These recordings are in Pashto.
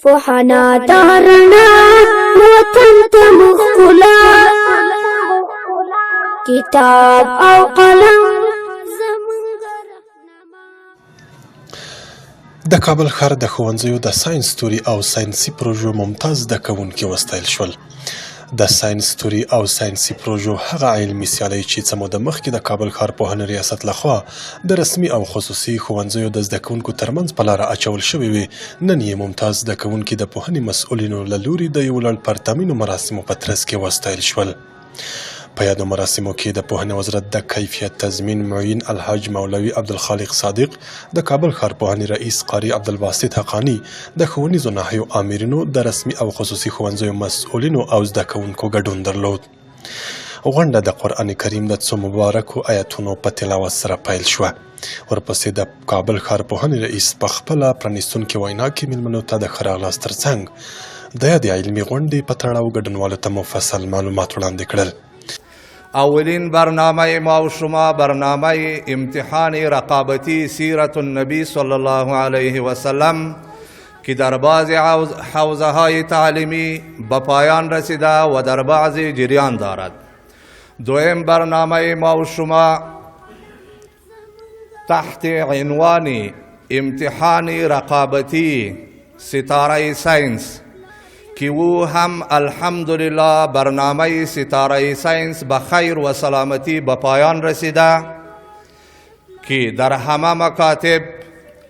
فحنا دارنا وطن تمخلا کتاب او قلم د کابل ښار د ښوونځیو د ساینس توري او ساینسي پروژو ممتاز زده کوونکي وستایل شول. د ساینس توري او ساینسي پروژو هغه علمي سیالۍ چې څه موده مخکې د کابل ښار پوهنې ریاست لخوا د رسمي او خصوصي ښوونځیو د زده کوونکو ترمنځ په لاره اچول شوې وې، نن یې ممتاز زده کوونکي د پوهنې مسؤلینو له لوري د یو لړ پرتمینو مراسمو په ترڅ کې وستایل شول. په یادو مراسمو کې د پوهنې وزارت د کیفیت تضمین معین الحاج مولوي عبدالخالق صادق، د کابل ښار پوهنې رئیس قاري عبدالباسط حقانی، د ښوونیزو ناحیو آمرینو، د رسمي او خصوصي ښوونځیو مسؤلینو او زده کوونکو ګډون درلود. غونډه د قرآن کریم د څو مبارکو آیتونو په تلاوت سره پیل شوه. ورپسې د کابل ښار پوهنې رئیس په خپله پرانیستونکې وینا کې میلمنو ته د ښه راغلاست ترڅنګ د یادې علمي غونډې په تړاو ګډونوالو ته مفصل معلومات وړاندې کړل. اولین برنامه ما و شما برنامه امتحان رقابتی سیرت النبی صلی الله علیه و سلم که در بعض حوزه های تعلیمی به پایان رسیده و در بعضی جریان دارد. دویم برنامه ما و شما تحت عنوان امتحان رقابتی ستاره ساینس که او هم الحمدلله برنامه ستاره ساینس به خیر و سلامتی به پایان رسیده که در همه مکاتب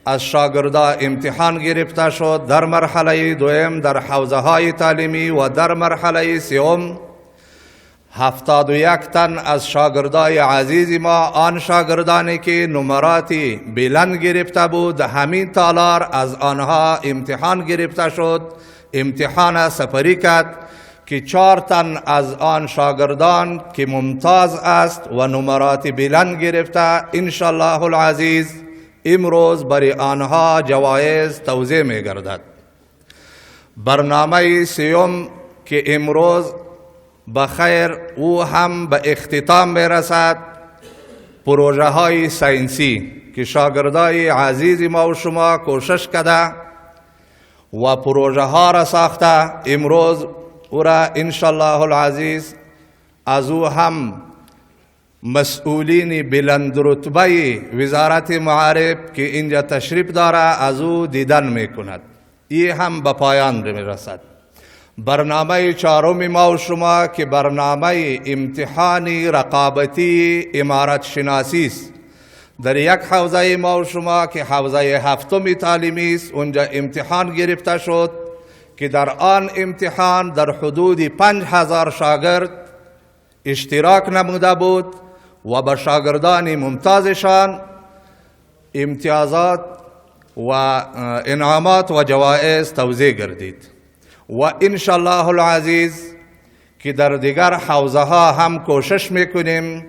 از شاگردان امتحان گرفته شد. در مرحله دوم در حوزه های تعلیمی و در مرحله سوم 71 تن از شاگردای عزیز ما، آن شاگردانی که نمرات بلند گرفته بود، همین تالار از آنها امتحان گرفته شد، امتحان سپری کرد که 4 تن از آن شاگردان که ممتاز است و نمرات بلند گرفته انشالله العزیز امروز برای آنها جوایز توزیع می گردد. برنامه سیوم که امروز بخیر او هم به اختتام می رسد، پروژه های ساینسی که شاگردای عزیز ما و شما کوشش کرده و پروژه ها را ساخته، امروز او را انشالله العزیز از او هم مسئولین بلند رتبه وزارت معارف که اینجا تشریف داره از او دیدن می کند. این هم به پایان می رسد. برنامه چهارم ما و شما که برنامه امتحان رقابتی امارت شناسی است. در یک حوزه ما و شما که حوزه هفتم تعلیمی است، اونجا امتحان گرفته شد که در آن امتحان در حدود 5000 شاگرد اشتراک نموده بود و به شاگردان ممتازشان امتیازات و انعامات و جوایز توزیع گردید. و انشالله العزیز که در دیگر حوزه ها هم کوشش میکنیم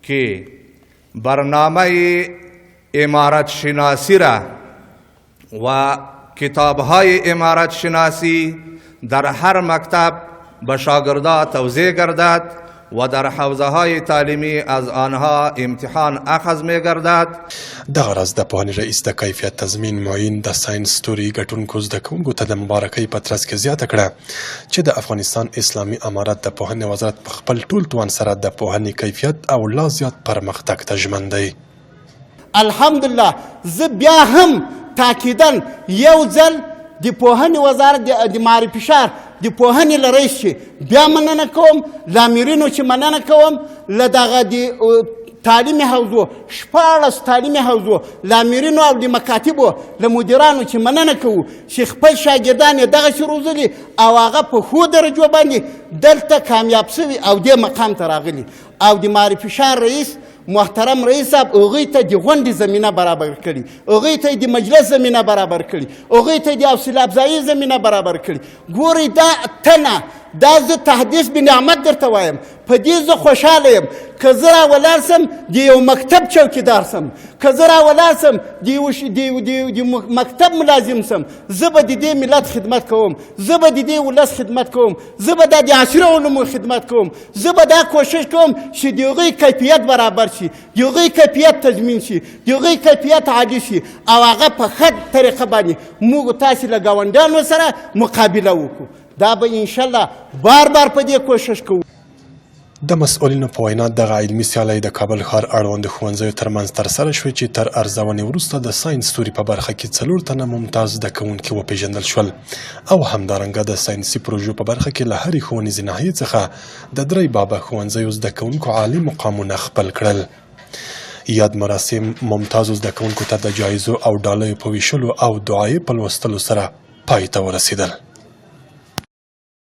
که برنامه امارت شناسی را و کتاب های امارت شناسی در هر مکتب به شاگردان توزیع گردد و در حوزه های تعلیمی از آنها امتحان اخذ می گردد. دغه راز د پوهنې رئیس د کیفیت تضمین معین د ساینس توري ګټونکو زده کوونکو ته د مبارکۍ په ترڅ کې زیاته کړه چې د افغانستان اسلامي امارت د پوهنې وزارت په خپل ټول توان سره د پوهنې کیفیت او لا زیات پرمختګ ته ژمن دی. الحمدلله زه بیا هم تاکیدا یو ځل د پوهنې وزارت د معرفي شهر د پوهنې له رئیس چې بیا مننه کوم، له امرینو چې مننه کوم، له دغه د تعلیمي حوزو 14 تعلیمي حوزو له امرینو او د مکاتبو له مدیرانو چې مننه کوو چې خپل شاګردان یې دغسې روزلي او هغه په ښو درجو باندې دلته کامیاب شوي او دې مقام ته راغلي. او د معرفي شهر رئیس محترم رئیس صاحب هغوی ته د غونډې زمینه برابر کړي، هغوی ته د مجلس زمینه برابر کړي، هغوی ته د حوصله افزایي زمینه برابر کړي. ګورئ دا تنه دا زه تحدیث بنعمت درته وایم په دې زه خوشحاله یم که زه راولاړ سم د یو مکتب چوکیدار سم که زه راولاړ سم د مکتب ملازم سم زه به د دې ملت خدمت کوم زه به د دې ولس خدمت کوم زه به د عصري علومو خدمت کوم زه به دا کوشش کوم چې د هغوی کیفیت برابر شي د هغوی کیفیت تضمین شي د هغوی کیفیت عالي شي او هغه په ښه طریقه باندې موږ تاسې له ګاونډیانو سره مقابله وکړو دا به انشاءالله بار بار په دې کوشش کوو. د مسؤلینو په وینا دغه علمي سیالۍ د کابل ښار اړوندو ښوونځیو ترمنځ ترسره شوې چې تر ارزونې وروسته د ساینس توري په برخه کې 4 تنه ممتاز زده کوونکي وپېژندل شول او همدارنګه د ساینسي پروژو په برخه کې له هرې ښوونیزې ناحیې څخه د 3 بابا ښوونځیو زده کوونکو عالي مقامونه خپل کړل. یاد مراسم ممتازو زده کوونکو ته د جایزو او ډالیو په ویشلو او دعایې په لوستلو سره پای ته ورسېدل.